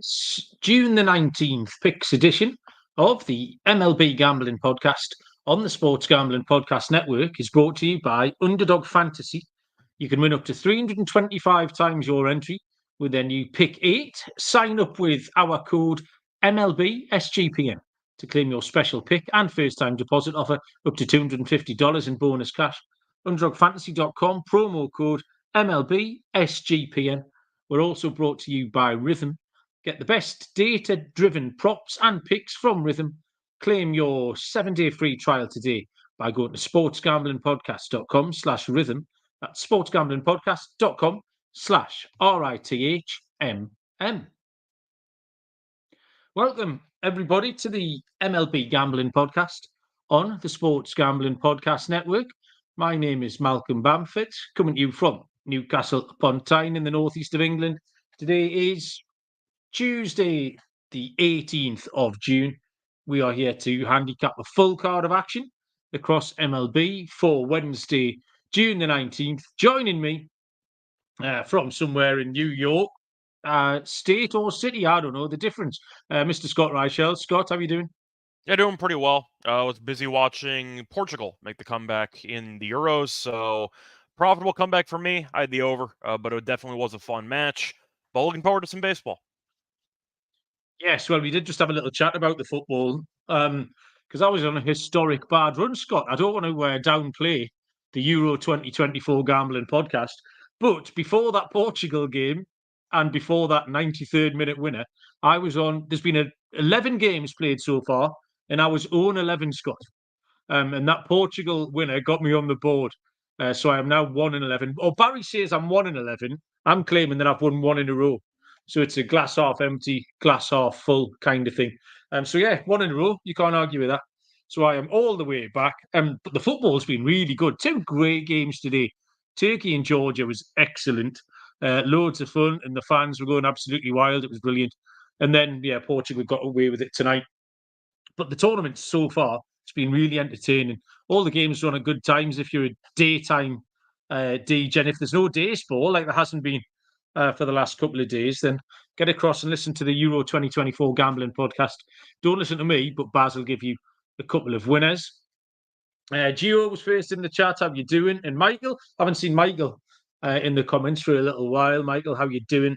It's June the 19th, picks edition of the MLB Gambling Podcast on the Sports Gambling Podcast Network is brought to you by Underdog Fantasy. You can win up to 325 times your entry with their new Pick 8. Sign up with our code MLB SGPN to claim your special pick and first-time deposit offer up to $250 in bonus cash. UnderdogFantasy.com, promo code MLB SGPN. We're also brought to you by Rhythm. Get the best data-driven props and picks from Rhythm. Claim your 7-day free trial today by going to sportsgamblingpodcast.com/rhythm. That's sportsgamblingpodcast.com/RITHMM. Welcome, everybody, to the MLB Gambling Podcast on the Sports Gambling Podcast Network. My name is Malcolm Bamford, coming to you from Newcastle upon Tyne in the northeast of England. Today is Tuesday, the 18th of June. We are here to handicap a full card of action across MLB for Wednesday, June the 19th. Joining me from somewhere in New York, state or city, I don't know the difference. Mr. Scott Reichel. Scott, how are you doing? Yeah, doing pretty well. I was busy watching Portugal make the comeback in the Euros, so profitable comeback for me. I had the over, but it definitely was a fun match. But looking forward to some baseball. Yes, well, we did just have a little chat about the football because I was on a historic bad run, Scott. I don't want to downplay the Euro 2024 gambling podcast, but before that Portugal game and before that 93rd minute winner, I was on. There's been 11 games played so far, and I was 0-11, Scott. And that Portugal winner got me on the board. So I am now 1-11. Or Barry says I'm 1-11. I'm claiming that I've won one in a row. So it's a glass half empty, glass half full kind of thing. So yeah, one in a row. You can't argue with that. So I am all the way back. But the football's been really good. Two great games today. Turkey and Georgia was excellent. Loads of fun, and the fans were going absolutely wild. It was brilliant. And then, yeah, Portugal got away with it tonight. But the tournament so far, it's been really entertaining. All the games run at good times if you're a daytime DGen. If there's no day sport, like there hasn't been for the last couple of days, then get across and listen to the Euro 2024 Gambling Podcast. Don't listen to me, but Baz will give you a couple of winners. Gio was first in the chat. How you doing? And Michael, I haven't seen Michael in the comments for a little while. Michael, how you doing?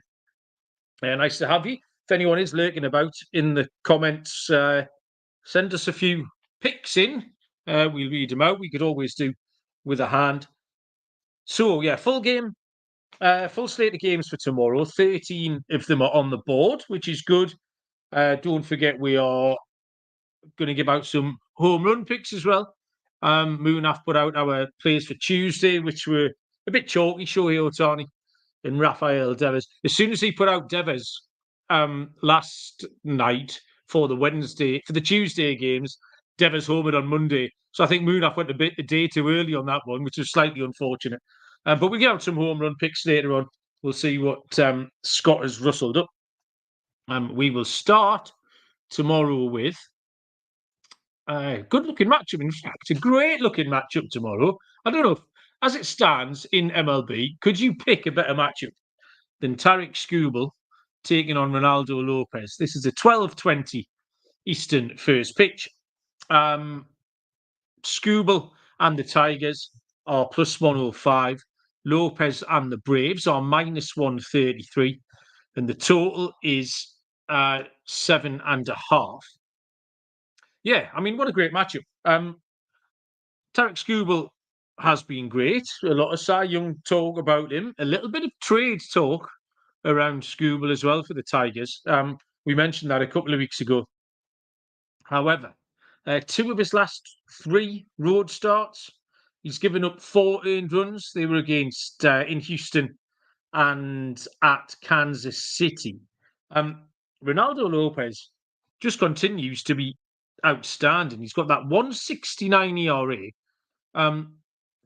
Nice to have you. If anyone is lurking about in the comments, send us a few picks in. We'll read them out. We could always do with a hand. So, yeah, full slate of games for tomorrow. 13 of them are on the board, which is good. Don't forget we are going to give out some home run picks as well. Munaf put out our plays for Tuesday, which were a bit chalky. Shohei Ohtani and Rafael Devers. As soon as he put out Devers last night for the Tuesday games, Devers homered on Monday. So I think Munaf went a day too early on that one, which was slightly unfortunate. But we get out some home run picks later on. We'll see what Scott has rustled up. We will start tomorrow with a good-looking matchup. In fact, a great-looking matchup tomorrow. I don't know if, as it stands in MLB, could you pick a better matchup than Tarik Skubal taking on Ronaldo Lopez? This is a 12:20 Eastern first pitch. Skubal and the Tigers are plus 105. Lopez and the Braves are minus 133. And the total is 7.5. Yeah, I mean, what a great matchup. Tarik Skubal has been great. A lot of Cy Young talk about him. A little bit of trade talk around Skubal as well for the Tigers. We mentioned that a couple of weeks ago. However, two of his last three road starts, he's given up 4 earned runs. They were against in Houston and at Kansas City. Ronaldo Lopez just continues to be outstanding. He's got that 1.69 ERA.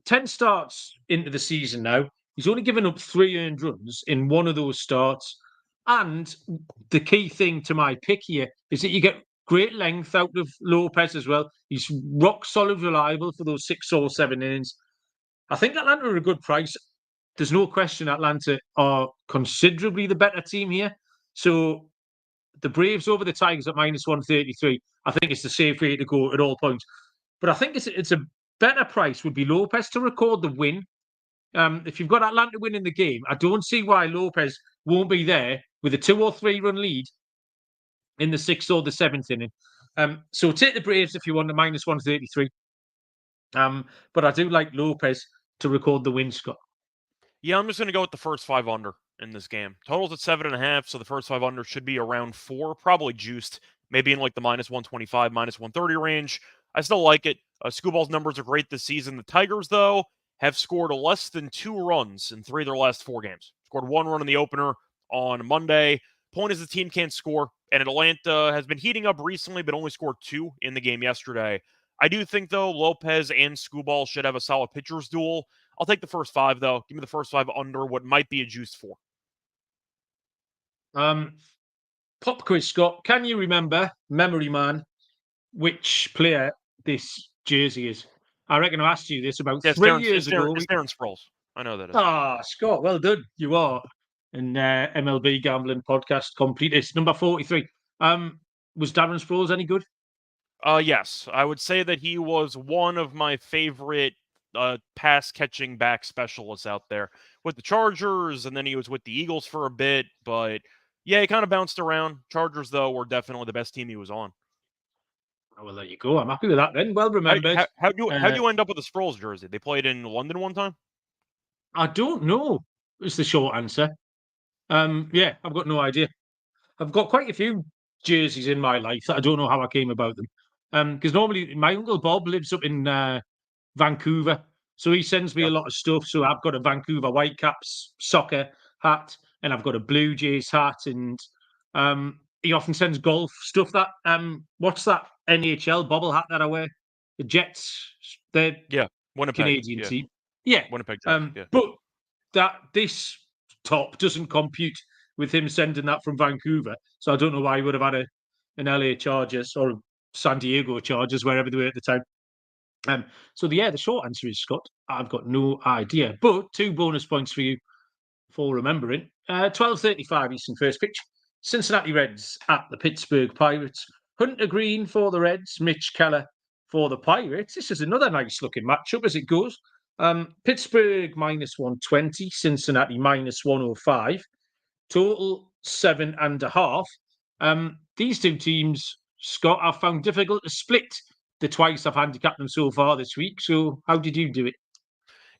10 starts into the season now. He's only given up 3 earned runs in one of those starts. And the key thing to my pick here is that you get great length out of Lopez as well. He's rock solid reliable for those 6 or 7 innings. I think Atlanta are a good price. There's no question Atlanta are considerably the better team here. So the Braves over the Tigers at -133. I think it's the safe way to go at all points. But I think it's a better price would be Lopez to record the win. If you've got Atlanta winning the game, I don't see why Lopez won't be there with a 2 or 3 run lead in the 6th or the 7th inning. So take the Braves if you want the -133. But I do like Lopez to record the win, Scott. Yeah, I'm just going to go with the first 5 under in this game. Total's at 7.5, so the first 5 under should be around 4, probably juiced, maybe in like the -125, -130 range. I still like it. Skuball's numbers are great this season. The Tigers, though, have scored less than 2 runs in 3 of their last 4 games. Scored 1 run in the opener on Monday. Point is the team can't score, and Atlanta has been heating up recently, but only scored 2 in the game yesterday. I do think, though, Lopez and Skubal should have a solid pitcher's duel. I'll take the first 5, though. Give me the first 5 under what might be a juiced 4. Pop quiz, Scott. Can you remember, memory man, which player this jersey is? I reckon I asked you this about 3 years ago. It's Darren Sproles. I know that is. Scott, well done. You are an MLB Gambling Podcast complete. It's number 43. Was Darren Sproles any good? Yes. I would say that he was one of my favorite pass-catching back specialists out there with the Chargers, and then he was with the Eagles for a bit, but yeah, he kind of bounced around. Chargers, though, were definitely the best team he was on. Oh, well, there you go. I'm happy with that then. Well remembered. How do you end up with the Sproles jersey? They played in London one time? I don't know, is the short answer. Yeah, I've got no idea. I've got quite a few jerseys in my life that I don't know how I came about them. Because normally my uncle Bob lives up in Vancouver, so he sends me a lot of stuff. So I've got a Vancouver Whitecaps soccer hat, and I've got a Blue Jays hat, and he often sends golf stuff. That what's that NHL bobble hat that I wear? The Jets, the Winnipeg Canadian team. Yeah, Winnipeg Jets. But this top doesn't compute with him sending that from Vancouver. So I don't know why he would have had an LA Chargers or San Diego Chargers, wherever they were at the time. So the short answer is, Scott, I've got no idea. But 2 bonus points for you for remembering. 12:35 Eastern first pitch. Cincinnati Reds at the Pittsburgh Pirates. Hunter Green for the Reds, Mitch Keller for the Pirates. This is another nice looking matchup as it goes. Pittsburgh -120, Cincinnati -105. Total 7.5. These 2 teams, Scott, I've found difficult to split the twice I've handicapped them so far this week. So how did you do it?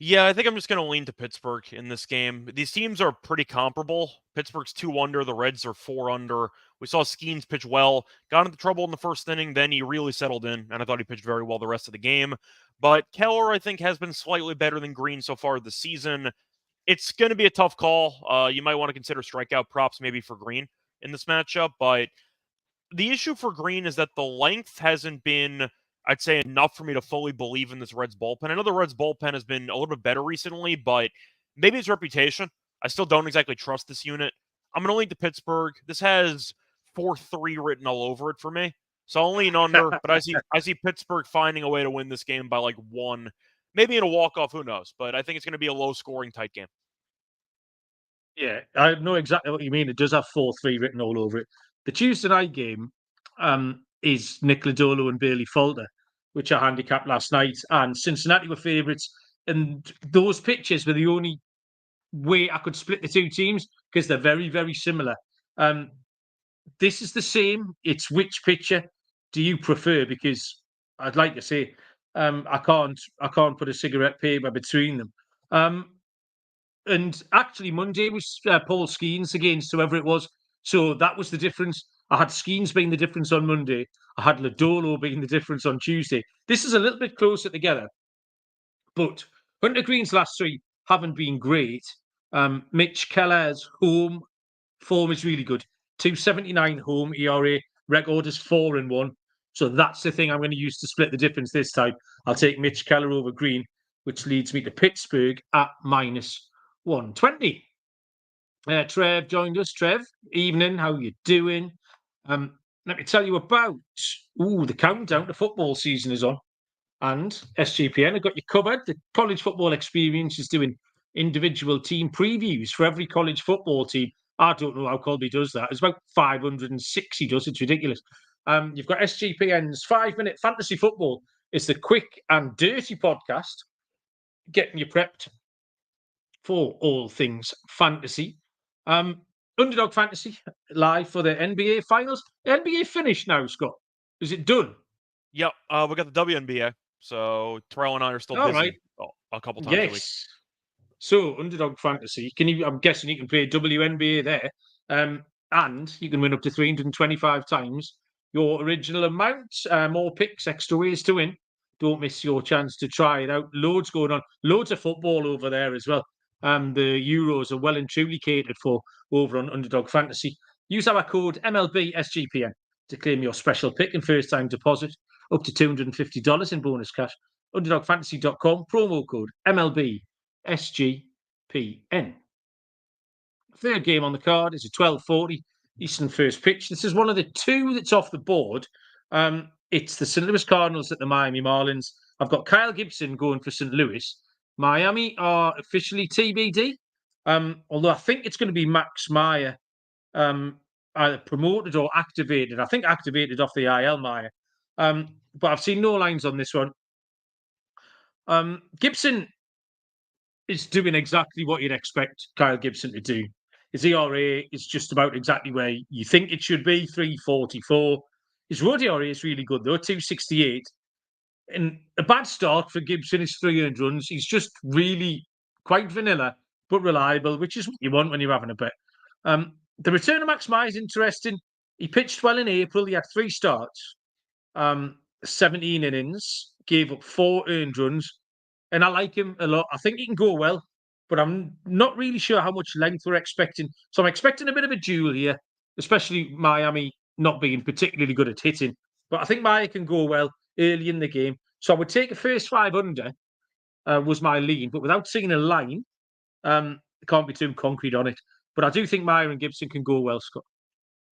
Yeah, I think I'm just going to lean to Pittsburgh in this game. These teams are pretty comparable. Pittsburgh's 2 under, the Reds are 4 under. We saw Skeens pitch well, got into trouble in the first inning, then he really settled in, and I thought he pitched very well the rest of the game. But Keller, I think, has been slightly better than Green so far this season. It's going to be a tough call. You might want to consider strikeout props maybe for Green in this matchup, but the issue for Green is that the length hasn't been, I'd say, enough for me to fully believe in this Reds bullpen. I know the Reds bullpen has been a little bit better recently, but maybe it's reputation. I still don't exactly trust this unit. I'm going to lean to Pittsburgh. This has 4-3 written all over it for me. So I'll lean under, but I see Pittsburgh finding a way to win this game by like 1, maybe in a walk-off, who knows. But I think it's going to be a low-scoring, tight game. Yeah, I know exactly what you mean. It does have 4-3 written all over it. The Tuesday night game is Nick Lodolo and Bailey Falter, which I handicapped last night. And Cincinnati were favourites. And those pitches were the only way I could split the 2 teams because they're very, very similar. This is the same. It's which pitcher do you prefer? Because I'd like to say I can't put a cigarette paper between them. And actually, Monday was Paul Skeens against whoever it was. So that was the difference. I had Skeens being the difference on Monday. I had Lodolo being the difference on Tuesday. This is a little bit closer together. But Hunter Green's last 3 haven't been great. Mitch Keller's home form is really good. 2.79 home ERA. Record is 4-1. So that's the thing I'm going to use to split the difference this time. I'll take Mitch Keller over Green, which leads me to Pittsburgh at -120. Trev joined us. Trev, evening. How you doing? Let me tell you about the countdown to football season is on, and SGPN have got you covered. The College Football Experience is doing individual team previews for every college football team I don't know how Colby does that. It's about 506 he does. It's ridiculous. You've got SGPN's 5-minute fantasy football. It's the quick and dirty podcast, getting you prepped for all things fantasy. Underdog Fantasy live for the NBA finals. The NBA finished now, Scott. Is it done? Yep, we got the WNBA, so Terrell and I are still All busy right. a couple times a week. Yes. So, Underdog Fantasy, I'm guessing you can play WNBA there, and you can win up to 325 times your original amount. More picks, extra ways to win. Don't miss your chance to try it out. Loads going on. Loads of football over there as well. The Euros are well and truly catered for over on Underdog Fantasy. Use our code MLB SGPN to claim your special pick and first time deposit up to $250 in bonus cash. UnderdogFantasy.com, promo code MLB SGPN. Third game on the card is a 12:40 Eastern first pitch. This is one of the two that's off the board. It's the St. Louis Cardinals at the Miami Marlins. I've got Kyle Gibson going for St. Louis. Miami are officially TBD, although I think it's going to be Max Meyer, either promoted or activated. I think activated off the IL, Meyer. But I've seen no lines on this one. Gibson is doing exactly what you'd expect Kyle Gibson to do. His ERA is just about exactly where you think it should be, 3.44. His road ERA is really good, though, 2.68. And a bad start for Gibson is 3 earned runs. He's just really quite vanilla, but reliable, which is what you want when you're having a bet. The return of Max Meyer is interesting. He pitched well in April. He had 3 starts, 17 innings, gave up 4 earned runs. And I like him a lot. I think he can go well, but I'm not really sure how much length we're expecting. So I'm expecting a bit of a duel here, especially Miami not being particularly good at hitting. But I think Meyer can go well early in the game. So I would take a first 5 under, was my lean, but without seeing a line, can't be too concrete on it. But I do think Meyer and Gibson can go well, Scott.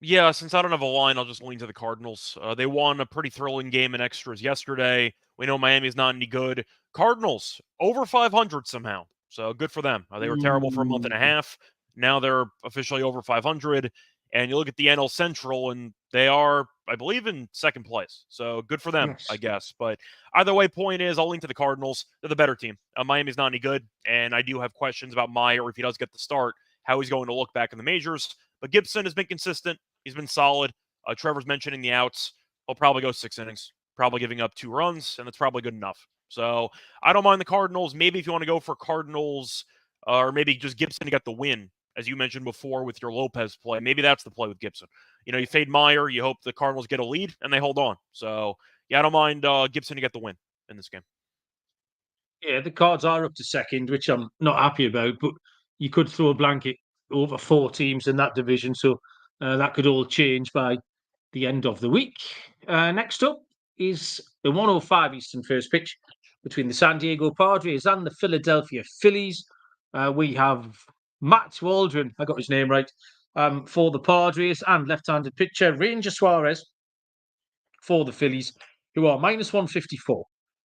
Yeah, since I don't have a line, I'll just lean to the Cardinals. They won a pretty thrilling game in extras yesterday. We know Miami's not any good. Cardinals, over 500 somehow. So good for them. They were terrible for a month and a half. Now they're officially over 500. And you look at the NL Central, and they are, I believe, in second place. So good for them, Yes. I guess. But either way, point is, I'll lean to the Cardinals. They're the better team. Miami's not any good. And I do have questions about Meyer if he does get the start, how he's going to look back in the majors. But Gibson has been consistent. He's been solid. Trevor's mentioning the outs. He'll probably go 6 innings, probably giving up 2 runs, and that's probably good enough. So I don't mind the Cardinals. Maybe if you want to go for Cardinals, or maybe just Gibson to get the win, as you mentioned before with your Lopez play, maybe that's the play with Gibson. You know, you fade Meyer, you hope the Cardinals get a lead, and they hold on. So yeah, I don't mind Gibson to get the win in this game. Yeah, the Cards are up to second, which I'm not happy about, but you could throw a blanket over 4 teams in that division, so that could all change by the end of the week. Next up is the 1:05 Eastern first pitch between the San Diego Padres and the Philadelphia Phillies. We have Matt Waldron, I got his name right, for the Padres, and left-handed pitcher Ranger Suarez for the Phillies, who are minus 154.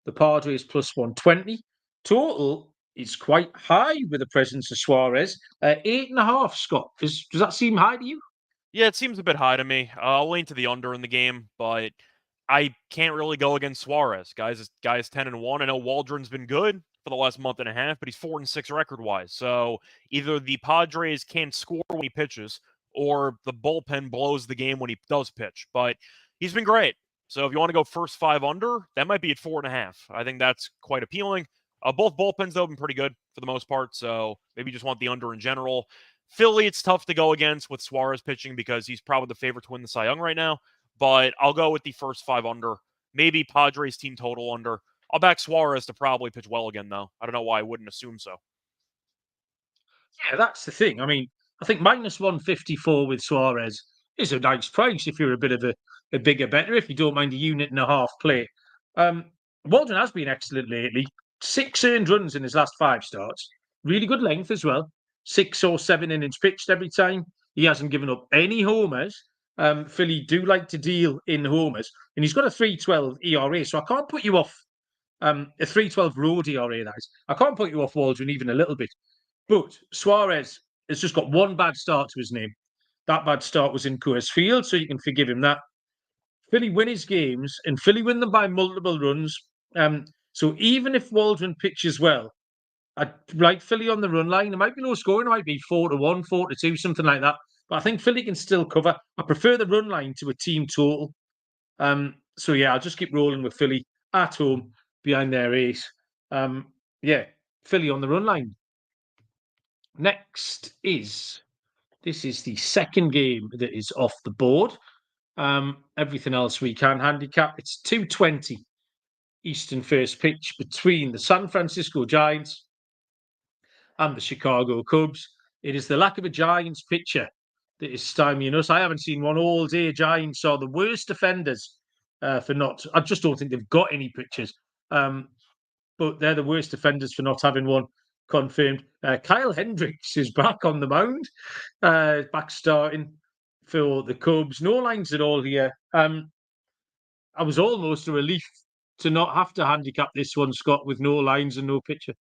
The Padres plus 120. Total is quite high with the presence of Suarez. 8.5, Scott. Does that seem high to you? Yeah, it seems a bit high to me. I'll lean to the under in the game, but I can't really go against Suarez. Guy's 10-1. I know Waldron's been good for the last month and a half, but he's 4-6 record-wise. So either the Padres can't score when he pitches, or the bullpen blows the game when he does pitch. But he's been great. So if you want to go first 5 under, that might be at 4.5. I think that's quite appealing. Both bullpens, though, have been pretty good for the most part. So maybe you just want the under in general. Philly, it's tough to go against with Suarez pitching because he's probably the favorite to win the Cy Young right now. But I'll go with the first 5 under. Maybe Padres team total under. I'll back Suarez to probably pitch well again, though. I don't know why I wouldn't assume so. Yeah, that's the thing. I mean, I think minus 154 with Suarez is a nice price if you're a bit of a bigger better, if you don't mind a unit and a half play. Waldron has been excellent lately. 6 earned runs in his last 5 starts. Really good length as well. 6 or 7 innings pitched every time. He hasn't given up any homers. Philly do like to deal in homers. And he's got a 3.12 ERA, so I can't put you off a 3.12 road ERA, that is. I can't put you off Waldron even a little bit. But Suarez It's just got one bad start to his name. That bad start was in Coors Field, so you can forgive him that. Philly win his games, and Philly win them by multiple runs. So even if Waldron pitches well, I'd like Philly on the run line. It might be low scoring, it might be 4-1, 4-2, something like that. But I think Philly can still cover. I prefer the run line to a team total. So yeah, I'll just keep rolling with Philly at home behind their ace. Yeah, Philly on the run line. Next is this is the second game that is off the board. Everything else we can handicap. It's 2:20 Eastern first pitch between the San Francisco Giants and the Chicago Cubs. It is the lack of a Giants pitcher that is stymieing us. I haven't seen one all day. Giants are the worst defenders for not. I just don't think they've got any pitchers. But they're the worst defenders for not having one confirmed. Kyle Hendricks is back on the mound, back starting for the Cubs. No lines at all here. I was almost a relief to not have to handicap this one, Scott, with no lines and no pitcher.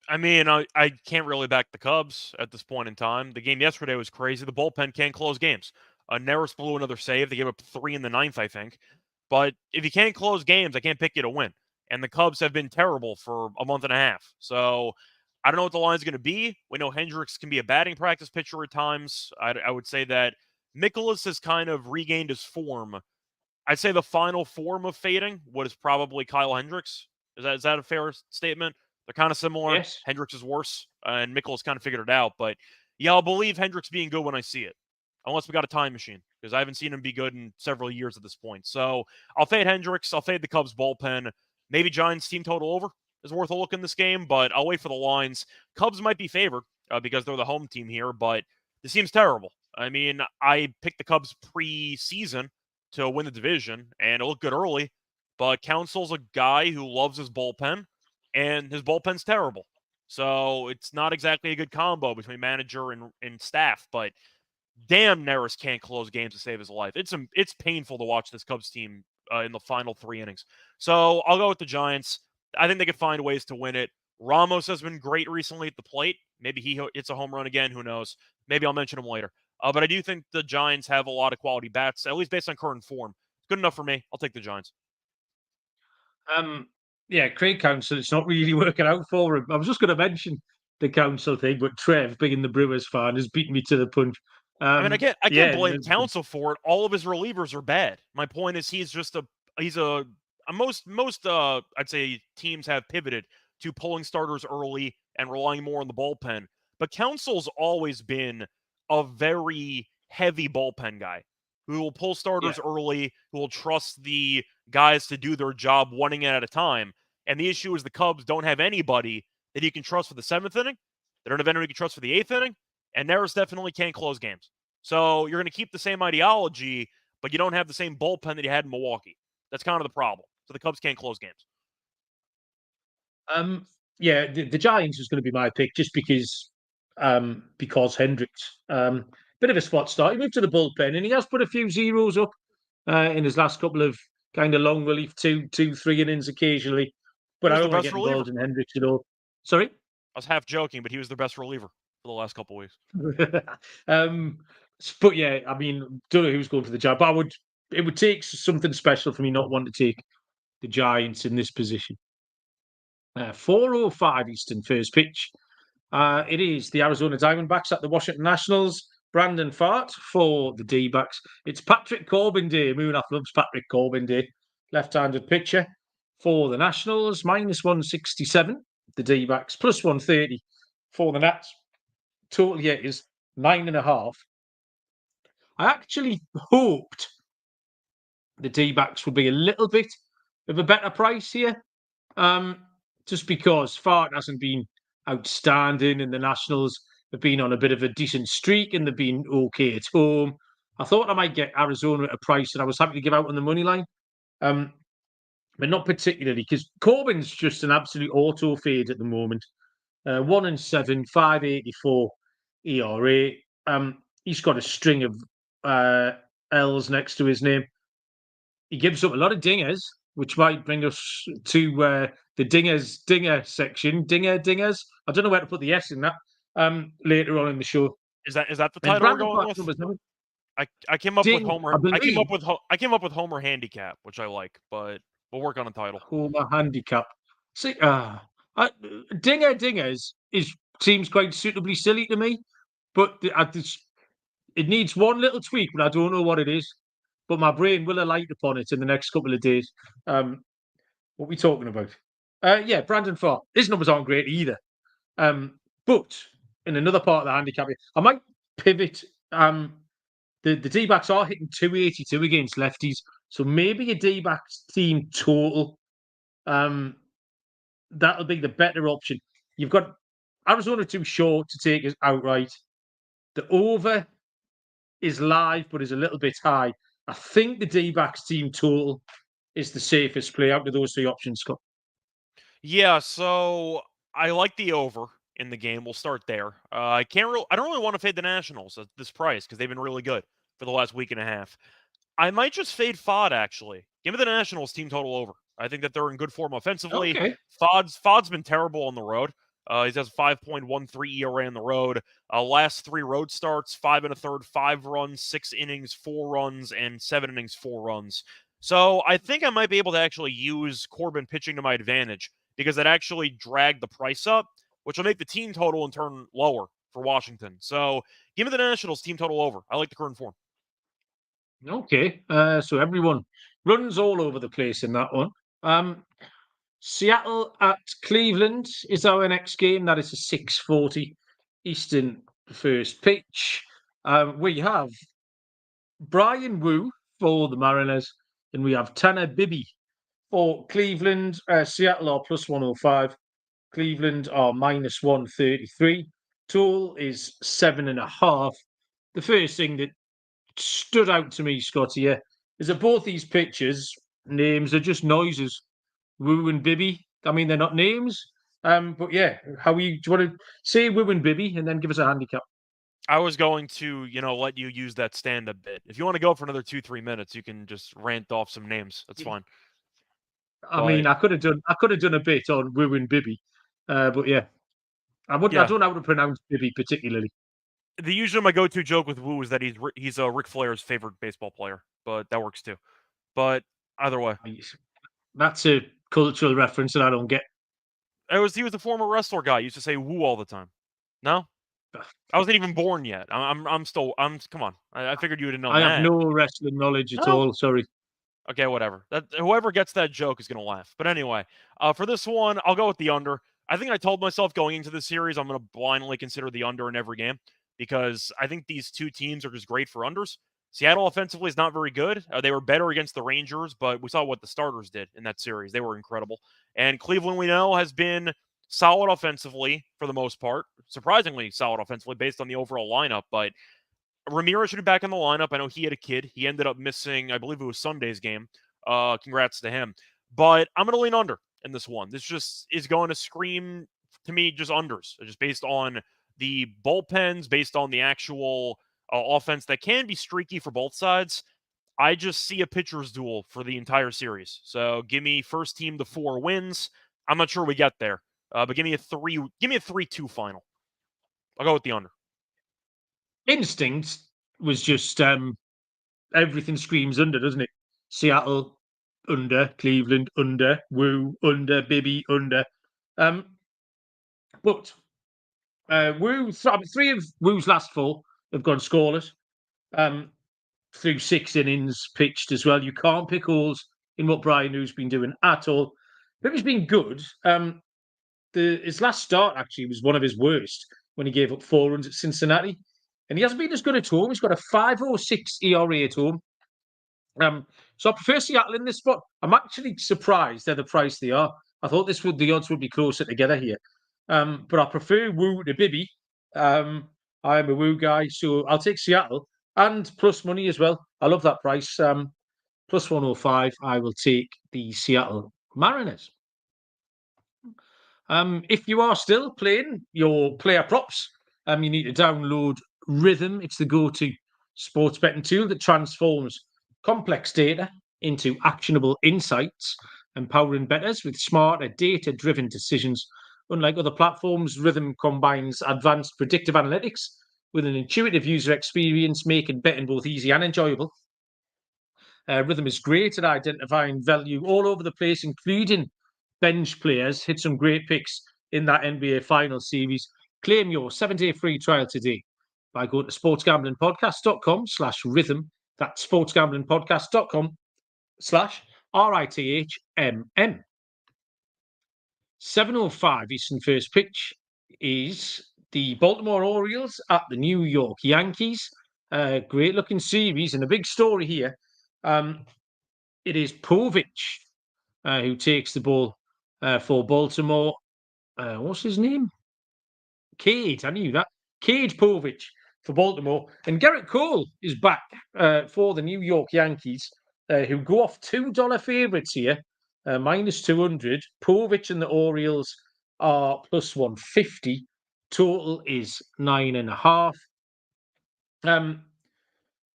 I mean, I can't really back the Cubs at this point in time. The game yesterday was crazy. The bullpen can't close games. Neris blew another save. They gave up 3 in the 9th, I think. But if you can't close games, I can't pick you to win. And the Cubs have been terrible for a month and a half. So I don't know what the line's going to be. We know Hendricks can be a batting practice pitcher at times. I would say that Mikolas has kind of regained his form. I'd say the final form of fading was probably Kyle Hendricks. Is that a fair statement? They're kind of similar. Yes. Hendricks is worse, and Mikolas kind of figured it out. But yeah, I'll believe Hendricks being good when I see it, unless we got a time machine, because I haven't seen him be good in several years at this point. So I'll fade Hendricks. I'll fade the Cubs bullpen. Maybe Giants team total over is worth a look in this game, but I'll wait for the lines. Cubs might be favored because they're the home team here, but this seems terrible. I mean, I picked the Cubs pre-season to win the division, and it looked good early, but Council's a guy who loves his bullpen, and his bullpen's terrible. So it's not exactly a good combo between manager and staff, but damn, Neris can't close games to save his life. It's painful to watch this Cubs team in the final 3 innings. So I'll go with the Giants. I think they could find ways to win it. Ramos has been great recently at the plate. Maybe he hits a home run again. Who knows? Maybe I'll mention him later. But I do think the Giants have a lot of quality bats, at least based on current form. Good enough for me. I'll take the Giants. Yeah, Craig Counsell, it's not really working out for him. I was just going to mention the Counsell thing, but Trev, being the Brewers fan, has beaten me to the punch. I mean, I can't blame Counsell for it. All of his relievers are bad. My point is, he's most I'd say teams have pivoted to pulling starters early and relying more on the bullpen. But Counsell's always been a very heavy bullpen guy who will pull starters early, who will trust the guys to do their job 1 inning at a time. And the issue is the Cubs don't have anybody that you can trust for the 7th inning. They don't have anybody you can trust for the 8th inning. And Neris definitely can't close games. So you're going to keep the same ideology, but you don't have the same bullpen that you had in Milwaukee. That's kind of the problem. So the Cubs can't close games. Yeah, the Giants is going to be my pick just because Hendricks. Bit of a spot start. He moved to the bullpen and he has put a few zeros up in his last couple of kind of long relief 2-3 innings occasionally. But I don't want to get involved in Hendricks at all. Sorry? I was half joking, but he was their best reliever for the last couple of weeks. But yeah, I mean, don't know who's going for the job. But it would take something special for me not want to take the Giants in this position. 4:05 Eastern first pitch. It is the Arizona Diamondbacks at the Washington Nationals. Brandon Fart for the D-backs. It's Patrick Corbin Day. Munaf loves Patrick Corbin Day. Left-handed pitcher for the Nationals. -167. The D-backs. +130 for the Nats. Total here is 9.5. I actually hoped the D-backs would be a little bit of a better price here. Just because Fart hasn't been outstanding and the Nationals have been on a bit of a decent streak and they've been okay at home. I thought I might get Arizona at a price that I was happy to give out on the money line. But not particularly because Corbin's just an absolute auto fade at the moment. 1-7, 5.84 ERA. He's got a string of L's next to his name. He gives up a lot of dingers, which might bring us to the dinger section. Dingers. I don't know where to put the S in that. later on in the show. Is that the And title we're Brandon going Clark's with? numbers, I came up with Ding, Homer. I believe, I came up with Homer handicap, which I like, but we'll work on a title. Homer handicap. See, Dingers seems quite suitably silly to me, but it needs one little tweak, but I don't know what it is. But my brain will alight upon it in the next couple of days. What are we talking about? Yeah, Brandon Farr. His numbers aren't great either. But in another part of the handicap, I might pivot. The D-backs are hitting 282 against lefties, so maybe a D-backs team total. That'll be the better option. You've got Arizona too short to take us outright. The over is live, but is a little bit high. I think the D-backs team total is the safest play out of those three options, Scott. Yeah, so I like the over in the game. We'll start there. I don't really want to fade the Nationals at this price because they've been really good for the last week and a half. I might just fade Fod, actually. Give me the Nationals team total over. I think that they're in good form offensively. Okay. Fod's been terrible on the road. He has a 5.13 ERA on the road. Last 3 road starts, 5 1/3, 5 runs, 6 innings, 4 runs, and 7 innings, 4 runs. So I think I might be able to actually use Corbin pitching to my advantage because that actually dragged the price up, which will make the team total in turn lower for Washington. So give me the Nationals team total over. I like the current form. Okay. So everyone runs all over the place in that one. Seattle at Cleveland is our next game. That is a 6:40 Eastern first pitch. We have Brian Wu for the Mariners, and we have Tanner Bibby for Cleveland. Seattle are plus 105. Cleveland are minus 133. Total is 7.5. The first thing that stood out to me, Scott, here, is that both these pitchers' names are just noises. Woo and Bibby. I mean, they're not names. But yeah, do you want to say Woo and Bibby and then give us a handicap? I was going to, let you use that stand up bit. If you want to go for another 2-3 minutes, you can just rant off some names. That's fine. I mean, I could have done a bit on Woo and Bibby, but yeah, I wouldn't. I Yeah, don't know how to pronounce Bibby particularly. usually my go-to joke with Wu is that he's Ric Flair's favorite baseball player, but that works too. But either way, That's a cultural reference that I don't get. he was a former wrestler guy. He used to say Wu all the time. No, I wasn't even born yet. Come on. I figured you would have known I have that. no wrestling knowledge at No. all. Sorry. Okay, whatever. Whoever gets that joke is gonna laugh. But anyway, for this one, I'll go with the under. I think I told myself going into the series I'm gonna blindly consider the under in every game because I think these two teams are just great for unders. Seattle offensively is not very good. They were better against the Rangers, but we saw what the starters did in that series. They were incredible. And Cleveland, we know, has been solid offensively for the most part. Surprisingly solid offensively based on the overall lineup, but Ramirez should be back in the lineup. I know he had a kid. He ended up missing, I believe it was Sunday's game. Congrats to him. But I'm going to lean under in this one. This just is going to scream to me just unders, just based on the bullpens, based on the actual offense that can be streaky for both sides. I just see a pitcher's duel for the entire series. So give me first team to 4 wins. I'm not sure we get there, but give me a 3-2 final. I'll go with the under. Instinct was just everything screams under, doesn't it? Seattle under, Cleveland under, Woo under, Bibby under. But Woo, 3 of Woo's last 4 have gone scoreless through 6 innings pitched as well. You can't pick holes in what Brian Woo's been doing at all. Bibby's been good. His last start actually was one of his worst when he gave up 4 runs at Cincinnati. And he hasn't been as good at home. He's got a 5.06 ERA at home. So I prefer Seattle in this spot. I'm actually surprised they're the price they are. I thought the odds would be closer together here. But I prefer Woo to Bibby. I'm a Woo guy, so I'll take Seattle and plus money as well. I love that price. Plus 105. I will take the Seattle Mariners. If you are still playing your player props, you need to download Rhythm. It's the go-to sports betting tool that transforms complex data into actionable insights, empowering bettors with smarter data-driven decisions. Unlike other platforms, Rhythm combines advanced predictive analytics with an intuitive user experience, making betting both easy and enjoyable. Rhythm is great at identifying value all over the place, including bench players. Hit some great picks in that NBA Finals series. Claim your 7-day free trial today by going to sportsgamblingpodcast.com/rhythm. That's sportsgamblingpodcast.com/RITHMM. 7:05 Eastern first pitch is the Baltimore Orioles at the New York Yankees. Great looking series and a big story here. It is Povich who takes the ball for Baltimore. What's his name? Cade. I knew that. Cade Povich for Baltimore. And Gerrit Cole is back for the New York Yankees, who go off $2 favourites here, minus 200. Povich and the Orioles are plus 150. Total is 9.5.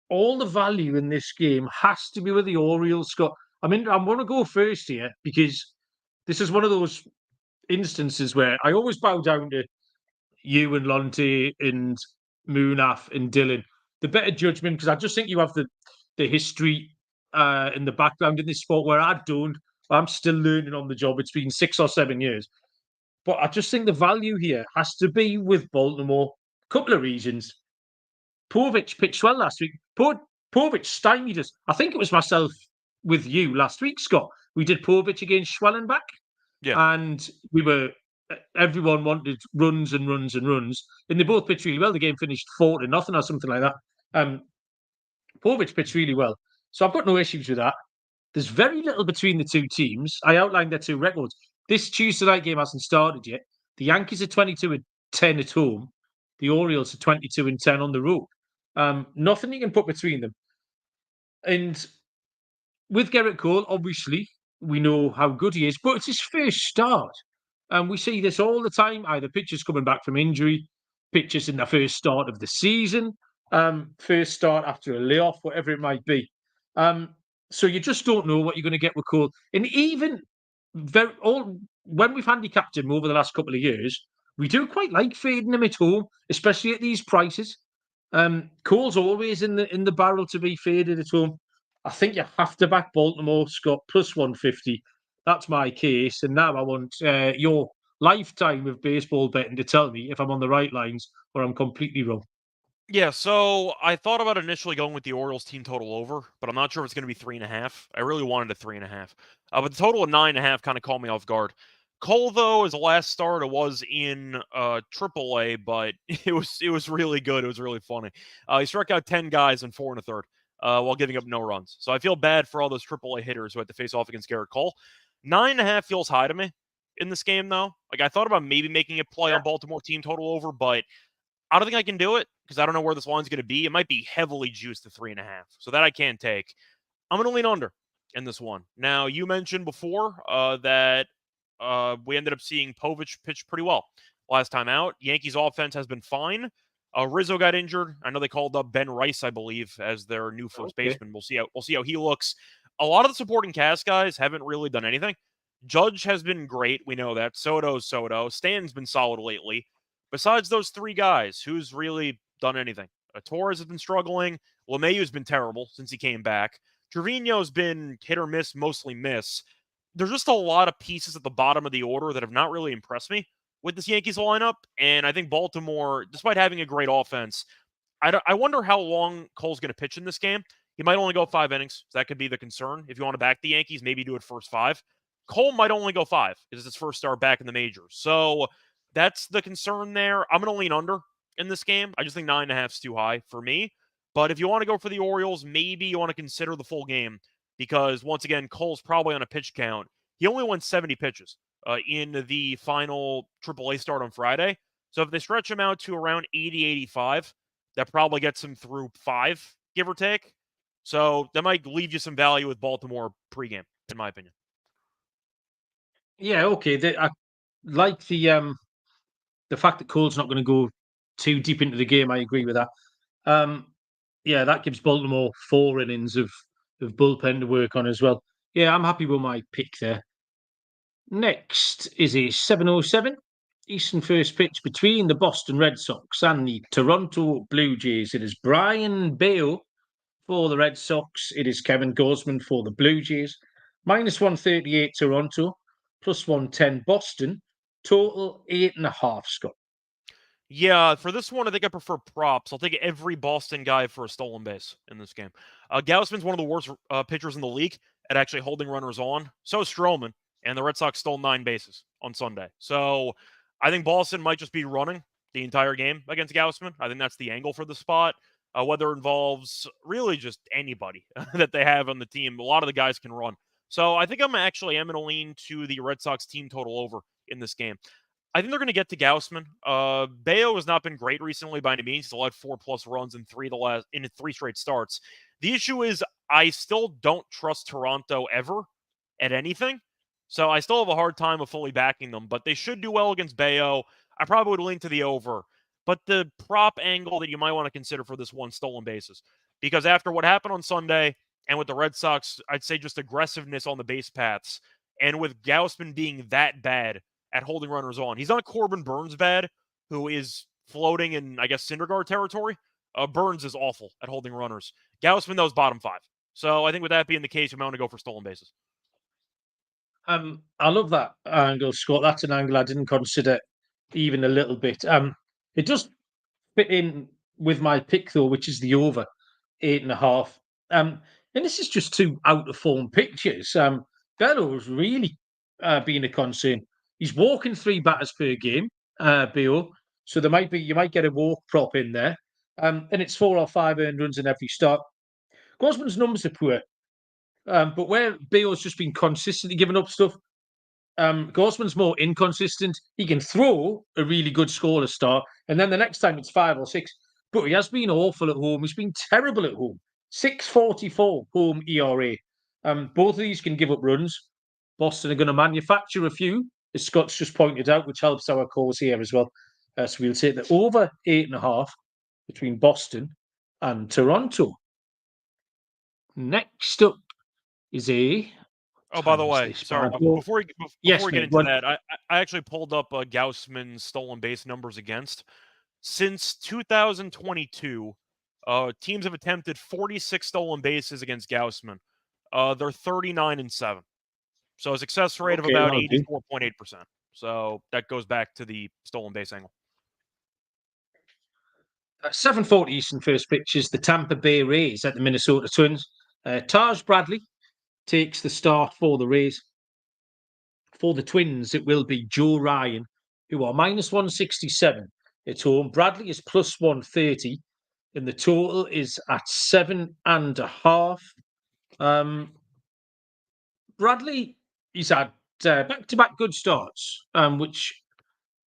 All the value in this game has to be with the Orioles, Scott. I mean, I'm going to go first here because this is one of those instances where I always bow down to you and Lonte and Munaf and Dylan. The better judgment, because I just think you have the history and the background in this sport where I don't. I'm still learning on the job. It's been 6 or 7 years. But I just think the value here has to be with Baltimore. Couple of reasons. Povich pitched well last week. Povich stymied us. I think it was myself with you last week, Scott. We did Povich against Schwellenbach. Yeah. And everyone wanted runs and runs and runs. And they both pitched really well. The game finished 4-0 or something like that. Povich pitched really well. So I've got no issues with that. There's very little between the two teams. I outlined their two records. This Tuesday night game hasn't started yet. The Yankees are 22-10 at home. The Orioles are 22-10 on the road. Nothing you can put between them. And with Gerrit Cole, obviously, we know how good he is, but it's his first start. And we see this all the time, either pitchers coming back from injury, pitchers in the first start of the season, first start after a layoff, whatever it might be. So you just don't know what you're going to get with Cole. And even when we've handicapped him over the last couple of years, we do quite like fading him at home, especially at these prices. Cole's always in the barrel to be faded at home. I think you have to back Baltimore, Scott, plus 150. That's my case. And now I want your lifetime of baseball betting to tell me if I'm on the right lines or I'm completely wrong. Yeah, so I thought about initially going with the Orioles team total over, but I'm not sure if it's going to be 3.5. I really wanted a 3.5. But the total of 9.5 kind of caught me off guard. Cole, though, his last start, it was in AAA, but it was really good. It was really funny. He struck out 10 guys in 4 1/3 while giving up no runs. So I feel bad for all those AAA hitters who had to face off against Gerrit Cole. 9.5 feels high to me in this game, though. Like, I thought about maybe making a play on Baltimore team total over, but I don't think I can do it because I don't know where this line's going to be. It might be heavily juiced to 3.5, so that I can't take. I'm going to lean under in this one. Now, you mentioned before that we ended up seeing Povich pitch pretty well last time out. Yankees offense has been fine. Rizzo got injured. I know they called up Ben Rice, I believe, as their new first baseman. We'll see how he looks. A lot of the supporting cast guys haven't really done anything. Judge has been great. We know that. Soto. Stanton's been solid lately. Besides those three guys, who's really done anything? Torres has been struggling. LeMahieu's been terrible since he came back. Trevino's been hit or miss, mostly miss. There's just a lot of pieces at the bottom of the order that have not really impressed me with this Yankees lineup. And I think Baltimore, despite having a great offense, I wonder how long Cole's going to pitch in this game. He might only go 5 innings. So that could be the concern. If you want to back the Yankees, maybe do it first 5. Cole might only go 5 because it's his first start back in the majors. So that's the concern there. I'm going to lean under in this game. I just think 9.5 is too high for me. But if you want to go for the Orioles, maybe you want to consider the full game because, once again, Cole's probably on a pitch count. He only went 70 pitches in the final AAA start on Friday. So if they stretch him out to around 80, 85, that probably gets him through 5, give or take. So that might leave you some value with Baltimore pregame, in my opinion. Yeah, okay. I like the fact that Cole's not going to go too deep into the game. I agree with that. Yeah, that gives Baltimore 4 innings of bullpen to work on as well. Yeah, I'm happy with my pick there. Next is a 7:07 Eastern first pitch between the Boston Red Sox and the Toronto Blue Jays. It is Brian Bale for the Red Sox. It is Kevin Gausman for the Blue Jays. -138 Toronto, +110 Boston. Total 8.5, Scott. Yeah, for this one, I think I prefer props. I'll take every Boston guy for a stolen base in this game. Gausman's one of the worst pitchers in the league at actually holding runners on. So is Stroman, and the Red Sox stole 9 bases on Sunday. So I think Boston might just be running the entire game against Gausman. I think that's the angle for the spot. Whether it involves really just anybody that they have on the team, a lot of the guys can run. So I think I'm going to lean to the Red Sox team total over in this game. I think they're going to get to Gausman. Bayo has not been great recently by any means. He's allowed 4+ runs in three straight starts. The issue is I still don't trust Toronto ever at anything. So I still have a hard time of fully backing them, but they should do well against Bayo. I probably would lean to the over. But the prop angle that you might want to consider for this one, stolen bases. Because after what happened on Sunday, and with the Red Sox, I'd say just aggressiveness on the base paths, and with Gausman being that bad at holding runners on. He's not Corbin Burns bad, who is floating in, I guess, Syndergaard territory. Burns is awful at holding runners. Gausman, though, is bottom 5. So I think with that being the case, we might want to go for stolen bases. I love that angle, Scott. That's an angle I didn't consider even a little bit. It does fit in with my pick, though, which is the over 8.5. And this is just 2 out of form pitchers. Bellows really being a concern. He's walking 3 batters per game, Bill. So you might get a walk prop in there. And it's 4 or 5 earned runs in every start. Gosman's numbers are poor. But where Bale's just been consistently giving up stuff, Gosman's more inconsistent. He can throw a really good scoreless start, and then the next time it's 5 or 6. But he has been awful at home. He's been terrible at home. 6.44 home ERA. Both of these can give up runs. Boston are going to manufacture a few, as Scott's just pointed out, which helps our cause here as well. So we'll take the over 8.5 between Boston and Toronto. Next up is a... Oh, by the way, sorry, before we get into that, I actually pulled up Gausman's stolen base numbers against. Since 2022, teams have attempted 46 stolen bases against Gausman. They're 39-7. So a success rate of about 84.8%. So that goes back to the stolen base angle. 7:40 Eastern first pitch is the Tampa Bay Rays at the Minnesota Twins. Taj Bradley takes the start for the Rays. For the Twins, it will be Joe Ryan, who are -167 at home. Bradley is +130, and the total is at 7.5. Bradley, he's had back-to-back good starts, which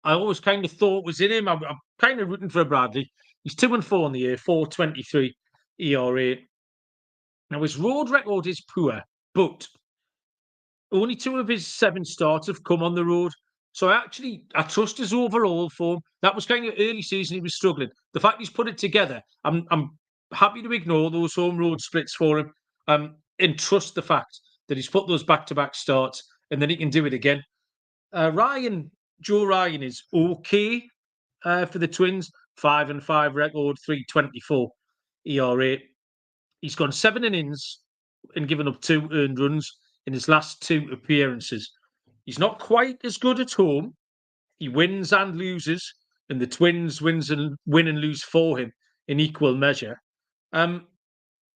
I always kind of thought was in him. I'm kind of rooting for Bradley. He's 2-4 in the year, 4.23 ERA. Now, his road record is poor, but only 2 of his 7 starts have come on the road. So I trust his overall form. That was kind of early season, he was struggling. The fact he's put it together, I'm happy to ignore those home road splits for him and trust the fact that he's put those back-to-back starts and then he can do it again. Joe Ryan is okay for the Twins. 5-5 record, 3.24 ERA. He's gone 7 innings and given up 2 earned runs in his last 2 appearances. He's not quite as good at home. He wins and loses, and the Twins win and lose for him in equal measure. And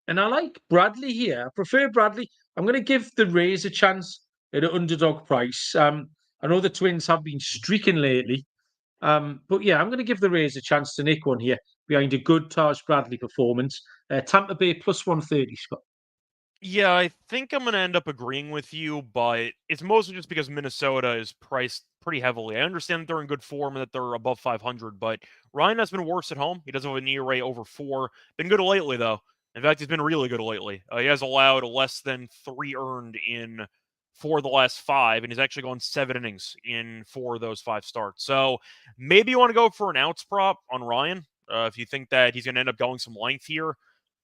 I like Bradley here. I prefer Bradley. I'm going to give the Rays a chance at an underdog price. I know the Twins have been streaking lately. But yeah, I'm going to give the Rays a chance to nick one here behind a good Taj Bradley performance. Tampa Bay +130, Scott. Yeah, I think I'm going to end up agreeing with you, but it's mostly just because Minnesota is priced pretty heavily. I understand that they're in good form and that they're above 500, but Ryan has been worse at home. He doesn't have an ERA over 4. Been good lately, though. In fact, he's been really good lately. He has allowed less than 3 earned in 4 of the last 5, and he's actually gone 7 innings in 4 of those 5 starts. So maybe you want to go for an outs prop on Ryan if you think that he's going to end up going some length here.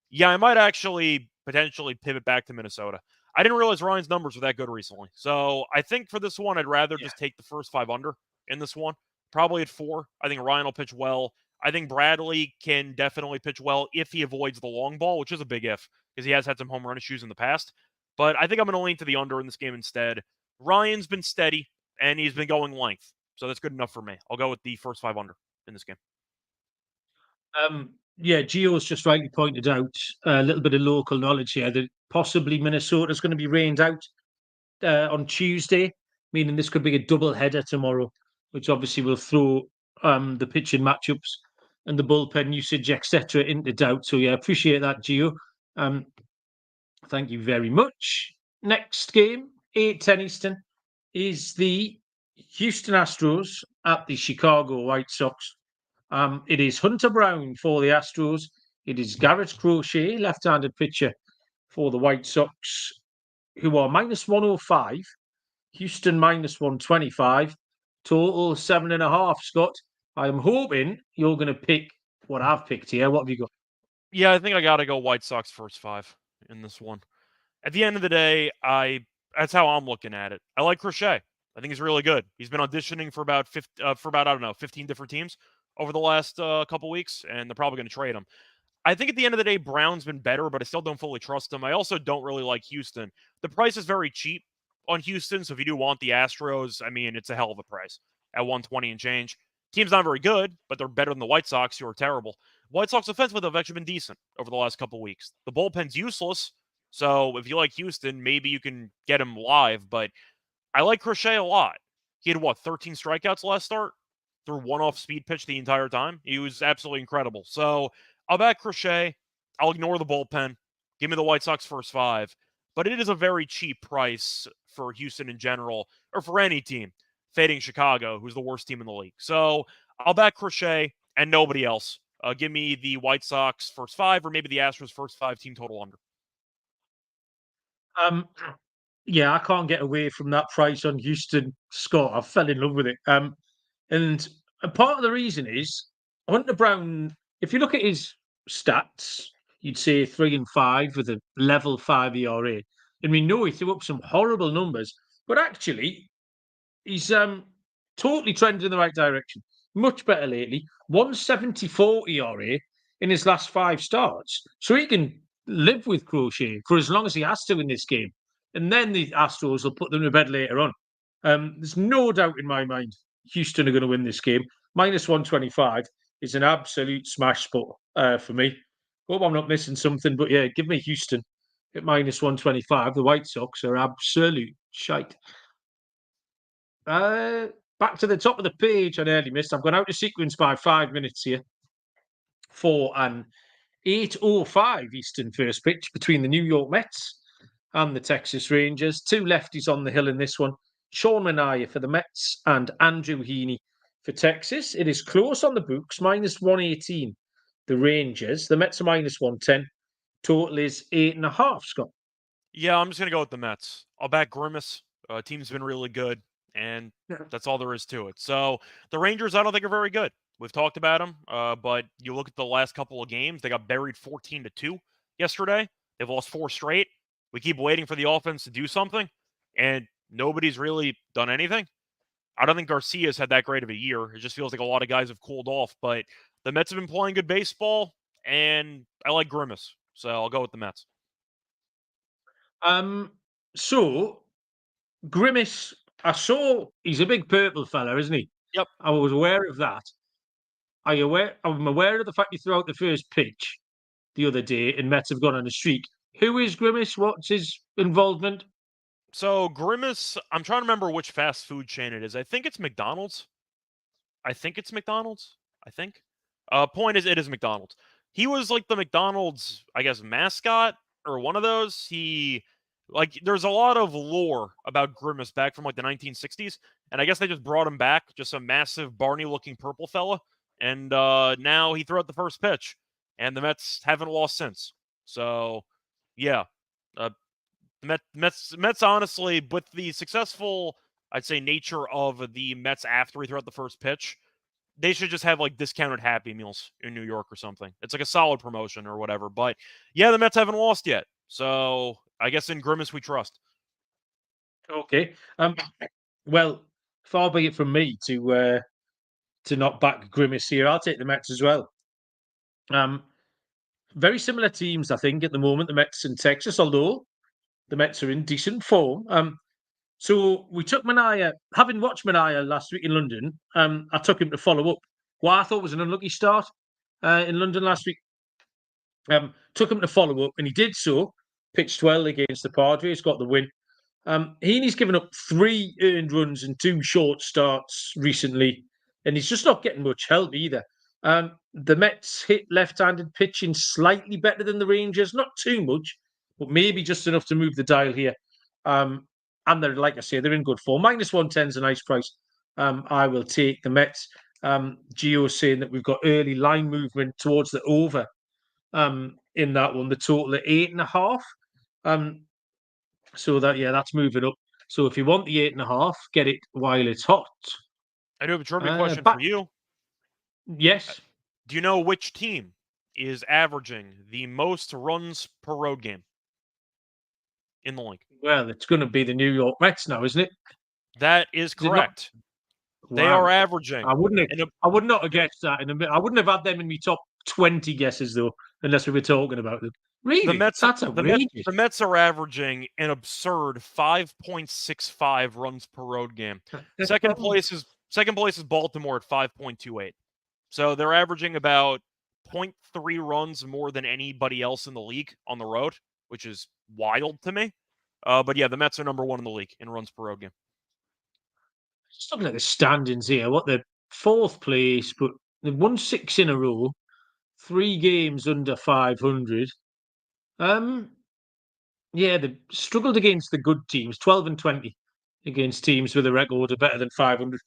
Yeah, I might actually potentially pivot back to Minnesota. I didn't realize Ryan's numbers were that good recently. So I think for this one, I'd rather just take the first 5 under in this one probably at 4. I think Ryan will pitch well. I think Bradley can definitely pitch well if he avoids the long ball, which is a big if, because he has had some home run issues in the past. But I think I'm going to lean to the under in this game instead. Ryan's been steady, and he's been going length. So that's good enough for me. I'll go with the first 5 under in this game. Yeah, Gio's just rightly pointed out a little bit of local knowledge here that possibly Minnesota's going to be rained out on Tuesday, meaning this could be a double header tomorrow, which obviously will throw the pitching matchups and the bullpen usage, etc., into doubt. So, yeah, appreciate that, Gio. Thank you very much. Next game, 8:10 Eastern, is the Houston Astros at the Chicago White Sox. It is Hunter Brown for the Astros. It is Garrett Crochet, left-handed pitcher for the White Sox, who are minus 105. Houston minus 125. Total 7.5, Scott. I'm hoping you're going to pick what I've picked here. What have you got? Yeah, I think I got to go White Sox first 5 in this one. At the end of the day, that's how I'm looking at it. I like Crochet. I think he's really good. He's been auditioning for about I don't know 15 different teams over the last couple weeks, and they're probably going to trade him. I think at the end of the day, Brown's been better, but I still don't fully trust him. I also don't really like Houston. The price is very cheap on Houston, so if you do want the Astros, I mean, it's a hell of a price at 120 and change. Team's not very good, but they're better than the White Sox, who are terrible. White Sox offensively have actually been decent over the last couple weeks. The bullpen's useless, so if you like Houston, maybe you can get him live, but I like Crochet a lot. He had, 13 strikeouts last start? Threw one off speed pitch the entire time. He was absolutely incredible. So I'll back Crochet. I'll ignore the bullpen. Give me the White Sox first 5. But it is a very cheap price for Houston in general, or for any team, fading Chicago, who's the worst team in the league. So I'll back Crochet and nobody else. Give me the White Sox first 5, or maybe the Astros first 5 team total under. Yeah, I can't get away from that price on Houston, Scott. I fell in love with it. And a part of the reason is Hunter Brown, if you look at his stats, you'd say 3-5 with a level 5 ERA. And we know he threw up some horrible numbers, but actually, he's totally trending in the right direction. Much better lately. 174 ERA in his last 5 starts. So he can live with Crochet for as long as he has to in this game. And then the Astros will put them to bed later on. There's no doubt in my mind Houston are going to win this game. Minus 125 is an absolute smash spot for me. Hope I'm not missing something, but yeah, give me Houston at minus 125. The White Sox are absolute shite. Back to the top of the page on early mist. I've gone out of sequence by 5 minutes here for an 8:05 Eastern first pitch between the New York Mets and the Texas Rangers. 2 lefties on the hill in this one. Sean Manaea for the Mets and Andrew Heaney for Texas. It is close on the books, minus 118. The Rangers. The Mets are minus 110. Total is 8.5, Scott. Yeah, I'm just going to go with the Mets. I'll back Grimace. Team's been really good, and that's all there is to it. So the Rangers, I don't think are very good. We've talked about them, but you look at the last couple of games, they got buried 14-2 yesterday. They've lost 4 straight. We keep waiting for the offense to do something, and nobody's really done anything. I don't think Garcia's had that great of a year. It just feels like a lot of guys have cooled off, but the Mets have been playing good baseball, and I like Grimace, so I'll go with the Mets. So Grimace, I saw he's a big purple fella, isn't he? Yep. I was aware of that. Are you aware? I'm aware of the fact he threw out the first pitch the other day and Mets have gone on a streak. Who is Grimace? What's his involvement? So Grimace, I'm trying to remember which fast food chain it is. I think it's McDonald's. I think it's McDonald's. I think. Point is, it is McDonald's. He was like the McDonald's, I guess, mascot or one of those. There's a lot of lore about Grimace back from like the 1960s, and I guess they just brought him back, just a massive Barney-looking purple fella, and now he threw out the first pitch, and the Mets haven't lost since. So, yeah, the Mets, honestly, with the successful, I'd say, nature of the Mets after he threw out the first pitch, they should just have like discounted Happy Meals in New York or something. It's like a solid promotion or whatever. But yeah, the Mets haven't lost yet. So I guess in Grimace we trust. Okay. Well, far be it from me to to knock back Grimace here. I'll take the Mets as well. Very similar teams, I think, at the moment, the Mets and Texas, although the Mets are in decent form. So we took Mania, having watched Mania last week in London, I took him to follow up what I thought was an unlucky start in London last week. Took him to follow up, and he did so. Pitched well against the Padres, got the win. Heaney's given up 3 earned runs and 2 short starts recently, and he's just not getting much help either. The Mets hit left-handed pitching slightly better than the Rangers, not too much, but maybe just enough to move the dial here. And they're, like I say, they're in good form. -110 is a nice price. I will take the Mets. Gio's saying that we've got early line movement towards the over in that one. The total at 8.5. So that's moving up. So if you want the 8.5, get it while it's hot. I do have a trivia question for you. Yes. Do you know which team is averaging the most runs per road game in the league? Well, it's going to be the New York Mets now, isn't it? That is correct. They are averaging. I would not have guessed that in a minute. I wouldn't have had them in my top 20 guesses though, unless we were talking about them. Really? That's outrageous. The Mets are averaging an absurd 5.65 runs per road game. Second place is Baltimore at 5.28. So they're averaging about 0.3 runs more than anybody else in the league on the road, which is wild to me. But yeah, the Mets are number 1 in the league in runs per road game. Just looking at the standings here, what they're 4th place, but they've won 6 in a row, 3 games under 500. Yeah, they've struggled against the good teams, 12 and 20 against teams with a record of better than 500.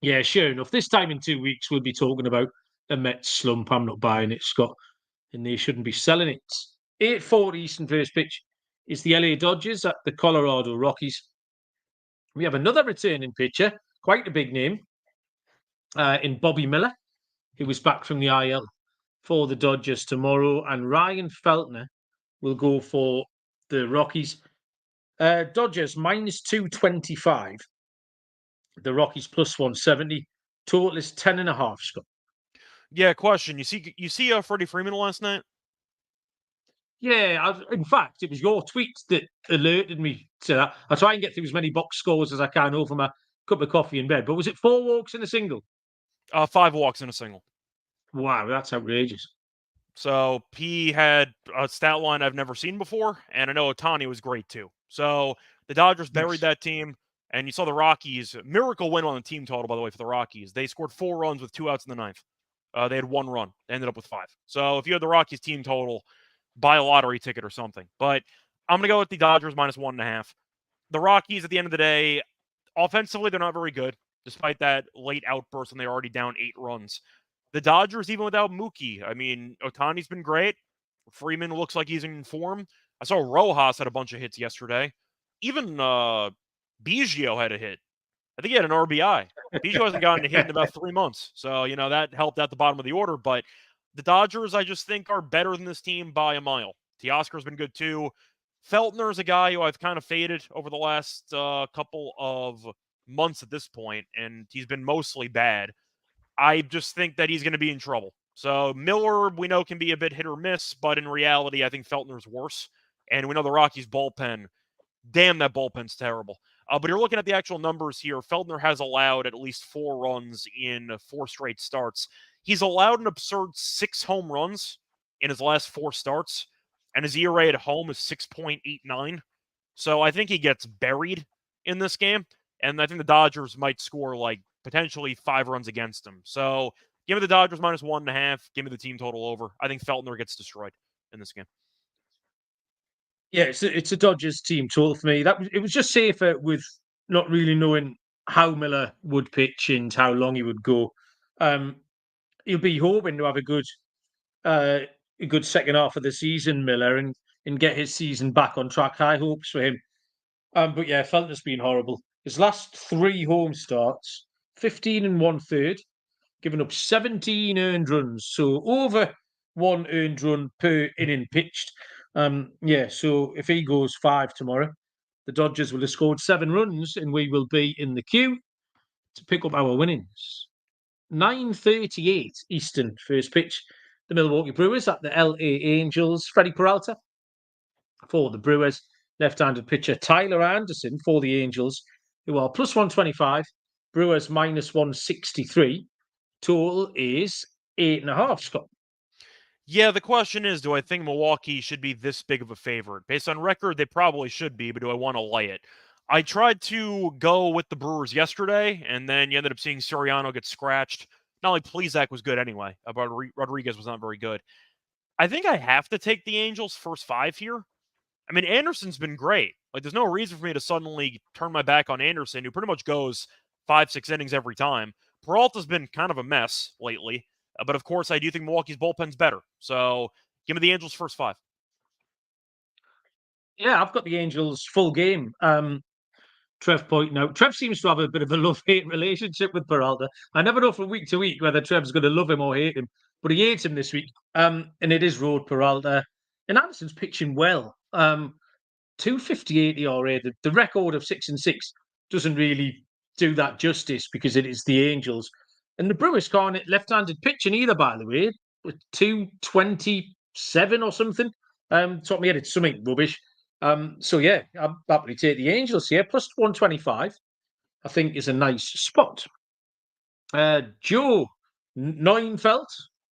Yeah, sure enough. This time in 2 weeks, we'll be talking about a Mets slump. I'm not buying it, Scott, and they shouldn't be selling it. 8:40 Eastern first pitch is the LA Dodgers at the Colorado Rockies. We have another returning pitcher, quite a big name, in Bobby Miller, who was back from the IL for the Dodgers tomorrow, and Ryan Feltner will go for the Rockies. Dodgers -225. The Rockies +170. Total is 10.5, Scott. Yeah, question. You see Freddie Freeman last night? Yeah, in fact, it was your tweet that alerted me to that. I try and get through as many box scores as I can over my cup of coffee in bed. But was it 4 walks and a single? 5 walks and a single. Wow, that's outrageous. So he had a stat line I've never seen before, and I know Ohtani was great too. So the Dodgers buried that team, and you saw the Rockies. Miracle win on the team total, by the way, for the Rockies. They scored 4 runs with 2 outs in the 9th. They had 1 run. They ended up with 5. So if you had the Rockies team total, buy a lottery ticket or something. But I'm going to go with the Dodgers -1.5. The Rockies, at the end of the day, offensively, they're not very good, despite that late outburst when they're already down 8 runs. The Dodgers, even without Mookie, I mean, Ohtani's been great. Freeman looks like he's in form. I saw Rojas had a bunch of hits yesterday. Even Biggio had a hit. I think he had an RBI. Biggio hasn't gotten a hit in about 3 months. So, that helped at the bottom of the order. But the Dodgers, I just think, are better than this team by a mile. Teoscar's been good too. Feltner's a guy who I've kind of faded over the last couple of months at this point, and he's been mostly bad. I just think that he's going to be in trouble. So Miller, we know, can be a bit hit or miss, but in reality, I think Feltner's worse. And we know the Rockies' bullpen. Damn, that bullpen's terrible. But you're looking at the actual numbers here. Feltner has allowed at least 4 runs in 4 straight starts. He's allowed an absurd 6 home runs in his last 4 starts, and his ERA at home is 6.89. So I think he gets buried in this game, and I think the Dodgers might score potentially 5 runs against him. So give me the Dodgers -1.5. Give me the team total over. I think Feltner gets destroyed in this game. Yeah, it's a Dodgers team total for me. It was just safer with not really knowing how Miller would pitch and how long he would go. He'll be hoping to have a good second half of the season, Miller, and get his season back on track. High hopes for him. But yeah, Feltner's been horrible. His last 3 home starts, 15 and 1/3, giving up 17 earned runs, so over 1 earned run per inning pitched. So if he goes 5 tomorrow, the Dodgers will have scored 7 runs, and we will be in the queue. to pick up our winnings. 9:38 Eastern first pitch. The Milwaukee Brewers at the LA Angels. Freddie Peralta for the Brewers. Left-handed pitcher Tyler Anderson for the Angels, who are plus 125. Brewers minus 163. Total is 8.5, Scott. Yeah, the question is, do I think Milwaukee should be this big of a favorite? Based on record, they probably should be, but do I want to lay it? I tried to go with the Brewers yesterday, and then you ended up seeing Soriano get scratched. Not like Plesac was good anyway, but Rodriguez was not very good. I think I have to take the Angels first 5 here. I mean, Anderson's been great. Like, there's no reason for me to suddenly turn my back on Anderson, who pretty much goes 5-6 innings every time. Peralta's been kind of a mess lately. But of course, I do think Milwaukee's bullpen's better. So give me the Angels first 5. Yeah, I've got the Angels full game. Trev pointing out. Trev seems to have a bit of a love-hate relationship with Peralta. I never know from week to week whether Trev's going to love him or hate him, but he hates him this week. And it is road Peralta. And Anderson's pitching well. 258 ERA. The record of 6-6 doesn't really do that justice because it is the Angels. And the Brewers can't hit left-handed pitching either, by the way, with 227 or something. Top of my head, it's something rubbish. So yeah, I'll happily take the Angels here. Plus 125, I think, is a nice spot. Joe Neunfeld,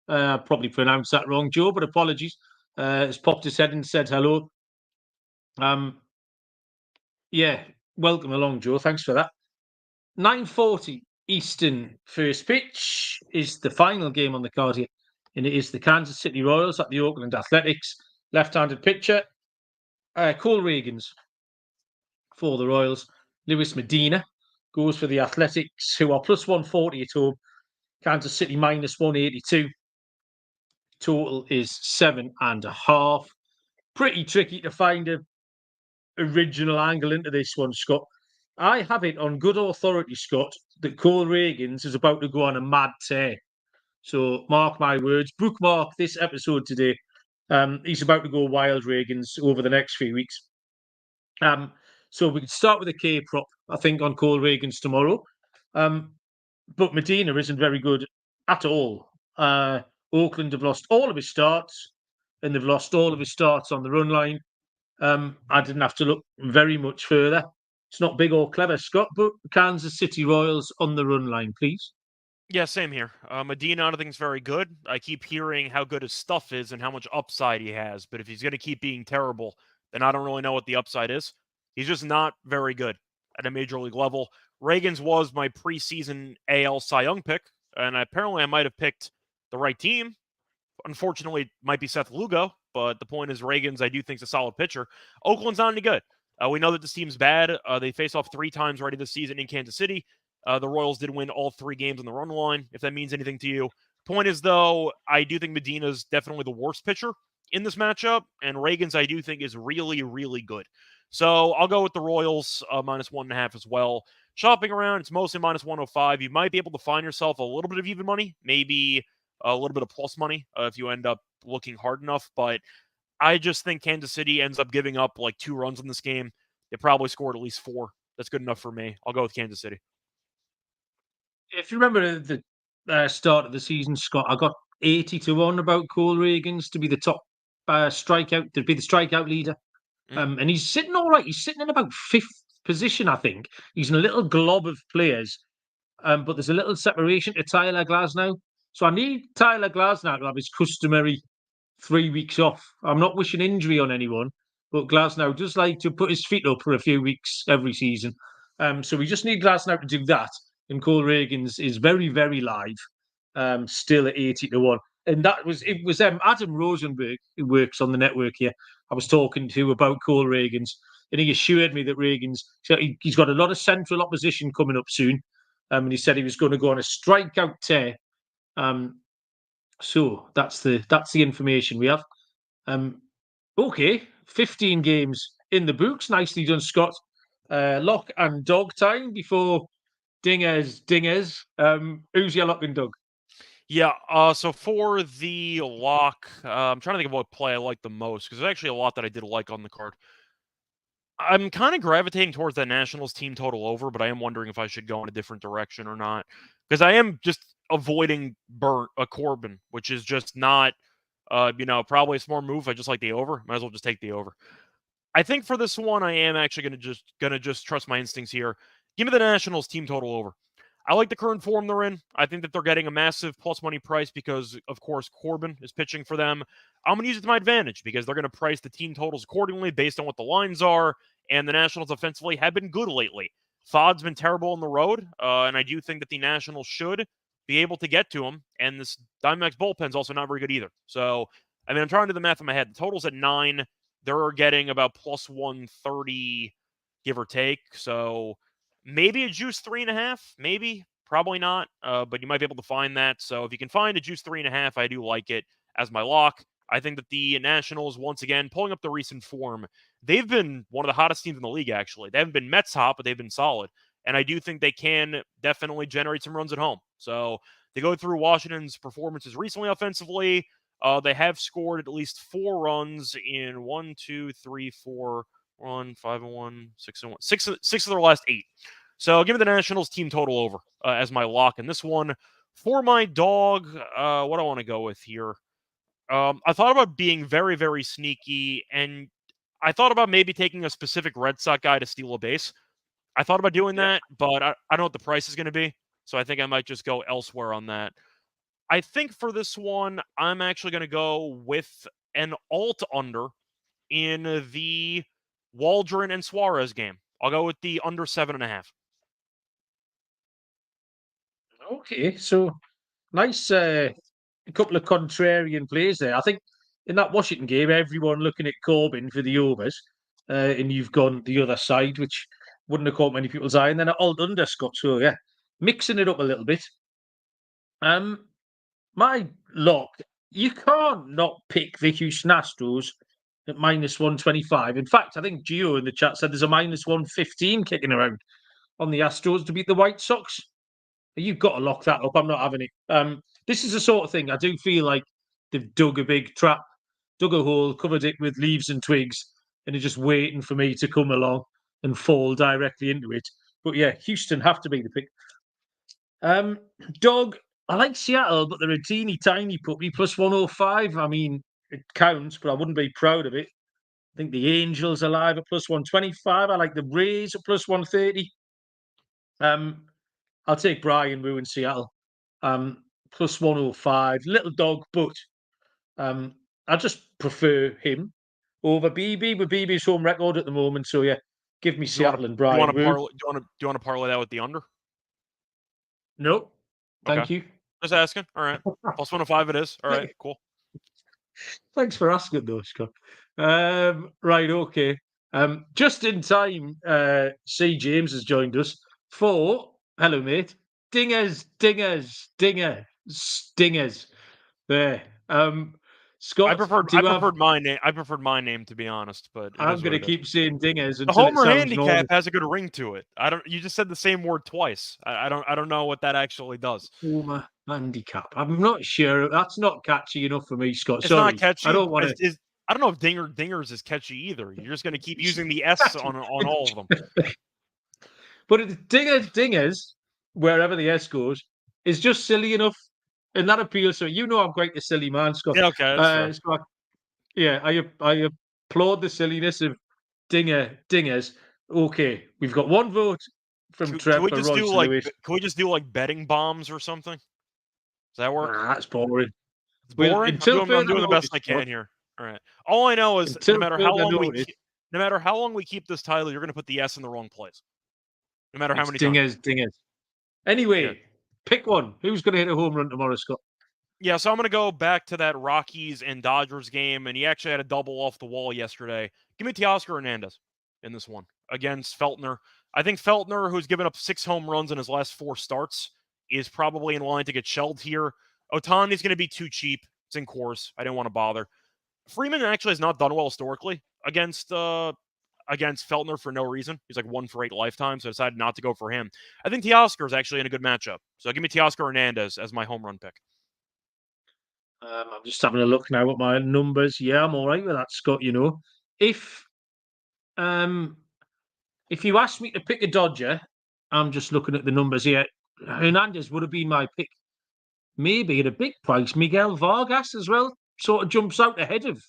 probably pronounced that wrong, Joe, but apologies. Has popped his head and said hello. Yeah, welcome along, Joe. Thanks for that. 9:40 Eastern first pitch is the final game on the card here, and it is the Kansas City Royals at the Oakland Athletics. Left-handed pitcher, Cole Reagans for the Royals. Lewis Medina goes for the Athletics, who are plus 140 at home. Kansas City minus 182. Total is 7.5. Pretty tricky to find a original angle into this one, Scott. I have it on good authority, Scott, that Cole Reagans is about to go on a mad tear. So mark my words, bookmark this episode today. He's about to go wild, Reagans, over the next few weeks. So we can start with a K prop, I think, on Cole Reagans tomorrow. But Medina isn't very good at all. Oakland have lost all of his starts, and they've lost all of his starts on the run line. I didn't have to look very much further. It's not big or clever, Scott, but Kansas City Royals on the run line, please. Yeah, same here. Medina, I don't think is very good. I keep hearing how good his stuff is and how much upside he has. But if he's going to keep being terrible, then I don't really know what the upside is. He's just not very good at a major league level. Reagans was my preseason AL Cy Young pick, and apparently I might have picked the right team. Unfortunately, it might be Seth Lugo, but the point is Reagans, I do think, is a solid pitcher. Oakland's not any good. We know that this team's bad. They face off 3 times already this season in Kansas City. The Royals did win all 3 games on the run line, if that means anything to you. Point is, though, I do think Medina's definitely the worst pitcher in this matchup, and Reagans, I do think, is really, really good. So I'll go with the Royals minus 1.5 as well. Shopping around, it's mostly minus 105. You might be able to find yourself a little bit of even money, maybe a little bit of plus money if you end up looking hard enough. But I just think Kansas City ends up giving up like 2 runs in this game. They probably scored at least 4. That's good enough for me. I'll go with Kansas City. If you remember the start of the season, Scott, I got 80 to 1 about Cole Reagans to be the top strikeout leader. And he's sitting all right. He's sitting in about 5th position, I think. He's in a little glob of players, but there's a little separation to Tyler Glasnow. So I need Tyler Glasnow to have his customary 3 weeks off. I'm not wishing injury on anyone, but Glasnow does like to put his feet up for a few weeks every season. So we just need Glasnow to do that. And Cole Reagans is very, very live, still at 80 to 1. And it was Adam Rosenberg, who works on the network here, I was talking to about Cole Reagans, and he assured me that Reagans, he's got a lot of central opposition coming up soon. And he said he was going to go on a strikeout tear. So that's the information we have. Okay, 15 games in the books. Nicely done, Scott. Lock and dog time before dingers. Who's your lock and dog? Yeah, so for the lock, I'm trying to think of what play I like the most, because there's actually a lot that I did like on the card. I'm kind of gravitating towards that Nationals team total over, but I am wondering if I should go in a different direction or not. Because I am just avoiding Corbin, which is just not, probably a smart move. I just like the over. Might as well just take the over. I think for this one, I am actually gonna just trust my instincts here. Give me the Nationals team total over. I like the current form they're in. I think that they're getting a massive plus money price because, of course, Corbin is pitching for them. I'm going to use it to my advantage because they're going to price the team totals accordingly based on what the lines are. And the Nationals offensively have been good lately. Fodd's been terrible on the road, and I do think that the Nationals should be able to get to him. And this Diamondbacks bullpen's also not very good either. So, I mean, I'm trying to do the math in my head. The total's at 9. They're getting about plus 130, give or take. So maybe a juice 3.5, maybe, probably not. But you might be able to find that. So if you can find a juice 3.5, I do like it as my lock. I think that the Nationals, once again, pulling up the recent form, they've been one of the hottest teams in the league, actually. They haven't been Mets hot, but they've been solid. And I do think they can definitely generate some runs at home. So they go through Washington's performances recently offensively. They have scored at least 4 runs in 1, 2, 3, 4, 1, 5 and 1, 6 and 1, six of their last 8. So give me the Nationals team total over as my lock in this one. For my dog, what do I want to go with here? I thought about being very, very sneaky, and I thought about maybe taking a specific Red Sox guy to steal a base. I thought about doing that, but I don't know what the price is going to be, so I think I might just go elsewhere on that. I think for this one, I'm actually going to go with an alt under in the Waldron and Suarez game. I'll go with the under 7.5. Okay, so nice couple of contrarian plays there. I think in that Washington game, everyone looking at Corbin for the overs, and you've gone the other side, which wouldn't have caught many people's eye. And then alt under Scott. So yeah, mixing it up a little bit. My lock, you can't not pick the Houston Astros at minus 125. In fact, I think Gio in the chat said there's a minus 115 kicking around on the Astros to beat the White Sox. You've got to lock that up. I'm not having it. This is the sort of thing I do feel like they've dug a big trap, dug a hole, covered it with leaves and twigs, and are just waiting for me to come along and fall directly into it. But yeah, Houston have to be the pick. Dog, I like Seattle, but they're a teeny tiny puppy, plus 105. I mean, it counts, but I wouldn't be proud of it. I think the Angels are live at plus 125. I like the Rays at plus 130. I'll take Brian Wu in Seattle. Plus 105. Little dog, but I just prefer him over BB with BB's home record at the moment. So yeah, give me Seattle and Brian Wu. Do you want to parlay that with the under? No, thank Okay. you. Just asking. All right. Plus 105 it is. All right, cool. Thanks for asking though, Scott. Right, okay. Just in time, C. James has joined us for hello, mate. Dingers. There. Scott, I preferred my name to be honest, but it I'm is what going to it is. keep saying dingers The until it homer sounds handicap normal. has a good ring to it. You just said the same word twice. I don't know what that actually does. Homer handicap. I'm not sure. That's not catchy enough for me, Scott. It's Sorry. not catchy. I don't want to. I don't know if dingers is catchy either. You're just going to keep using the S on all of them. But dingers, wherever the S goes, is just silly enough, and that appeals. So you know I'm quite a silly man, Scott. Yeah, okay, that's fair. So I applaud the silliness of dingers. Okay, we've got one vote from Trev for Royce Lewis. Can we just do like betting bombs or something? Does that work? That's boring. It's boring. I'm doing the best I can Scott. here. All right. All I know is no matter how long we keep this title, you're going to put the S in the wrong place. No matter how many times. Dingers. Anyway, pick one. Who's going to hit a home run tomorrow, Scott? Yeah, so I'm going to go back to that Rockies and Dodgers game, and he actually had a double off the wall yesterday. Give me Teoscar Hernandez in this one against Feltner. I think Feltner, who's given up 6 home runs in his last 4 starts, is probably in line to get shelled here. Ohtani's going to be too cheap. It's in course. I didn't want to bother. Freeman actually has not done well historically against Feltner for no reason. He's like 1 for 8 lifetime, so I decided not to go for him. I think Teoscar is actually in a good matchup. So give me Teoscar Hernandez as my home run pick. I'm just having a look now at my numbers. Yeah, I'm all right with that, Scott. You know, if if you asked me to pick a Dodger, I'm just looking at the numbers here. Hernandez would have been my pick. Maybe at a big price, Miguel Vargas as well sort of jumps out ahead of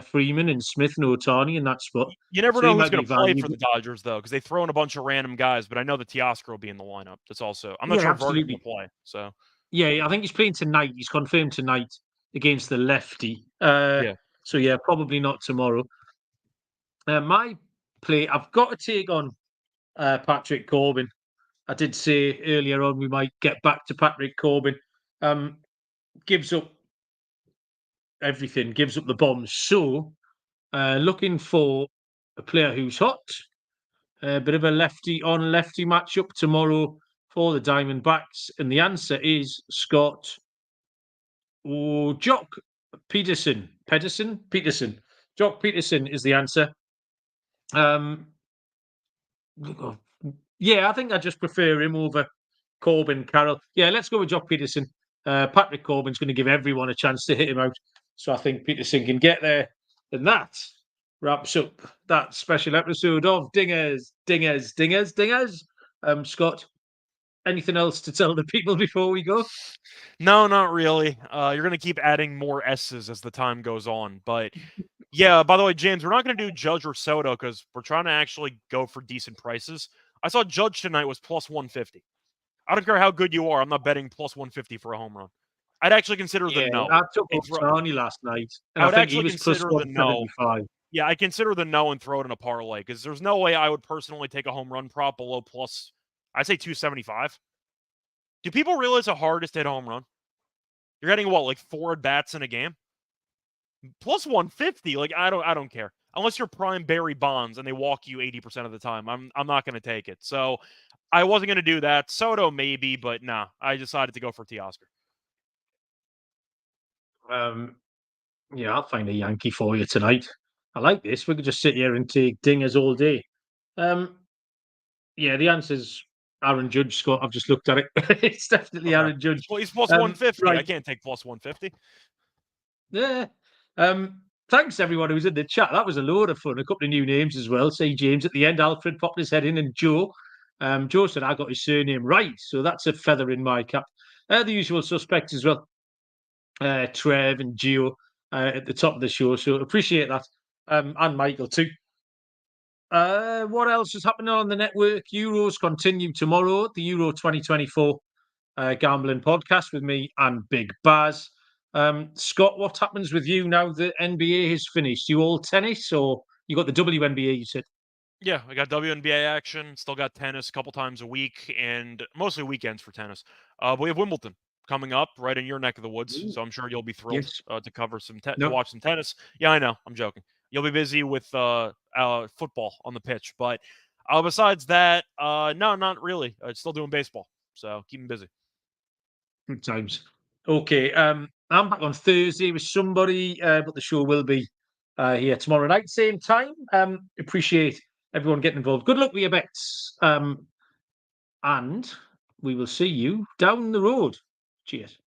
Freeman and Smith and Ohtani in that spot. You never So he know who's might going be to play for valuable. the Dodgers, though, because they throw in a bunch of random guys, but I know that Teoscar will be in the lineup. That's also, I'm not Yeah, sure if Vargas absolutely. going to play. So, Yeah, I think he's playing tonight. He's confirmed tonight against the lefty. yeah. So yeah, probably not tomorrow. My play, I've got to take on Patrick Corbin. I did say earlier on we might get back to Patrick Corbin. Gives up everything, gives up the bombs. So looking for a player who's hot. A bit of a lefty on lefty matchup tomorrow for the Diamondbacks. And the answer is Scott. Oh, Jock Peterson. Peterson. Jock Peterson is the answer. Yeah, I think I just prefer him over Corbin, Carroll. Yeah, let's go with Jock Peterson. Patrick Corbin's going to give everyone a chance to hit him out. So I think Peterson can get there. And that wraps up that special episode of Dingers. Scott, anything else to tell the people before we go? No, not really. You're going to keep adding more S's as the time goes on. But yeah, by the way, James, we're not going to do Judge or Soto because we're trying to actually go for decent prices. I saw Judge tonight was plus 150. I don't care how good you are. I'm not betting plus 150 for a home run. I'd actually consider the Yeah, no. I took Ohtani last night, and I I would think he actually was plus consider the no. 175. Yeah, I consider the no and throw it in a parlay because there's no way I would personally take a home run prop below plus, I say 275. Do people realize how hard it is to hit a home run? You're getting what, like 4 at bats in a game? Plus 150, like I don't care. Unless you're prime Barry Bonds and they walk you 80% of the time, I'm not going to take it. So I wasn't going to do that. Soto maybe, but nah, I decided to go for Teoscar. Yeah, I'll find a Yankee for you tonight. I like this. We could just sit here and take dingers all day. Yeah, the answer's Aaron Judge, Scott. I've just looked at it. It's definitely Okay. Aaron Judge. Well, he's plus 150. I Right. can't take plus 150. Yeah. Thanks everyone who was in the chat. That was a load of fun. A couple of new names as well. Say James at the end. Alfred popped his head in, and Joe. Joe said I got his surname right, so that's a feather in my cap. The usual suspects as well. Trev and Gio at the top of the show. So appreciate that. And Michael too. What else is happening on the network? Euros continue tomorrow. The Euro 2024 Gambling Podcast with me and Big Baz. Scott, what happens with you now the NBA has finished? You all tennis or you got the WNBA, you said? Yeah, I got WNBA action. Still got tennis a couple times a week, and mostly weekends for tennis. But we have Wimbledon coming up right in your neck of the woods, so I'm sure you'll be thrilled Yes. to cover to No. watch some tennis. Yeah, I know. I'm joking. You'll be busy with football on the pitch, but besides that, no, not really. Still doing baseball, so keep me busy. Good times. Okay. I'm back on Thursday with somebody, but the show will be here tomorrow night, same time. Appreciate everyone getting involved. Good luck with your bets. And we will see you down the road. Cheers.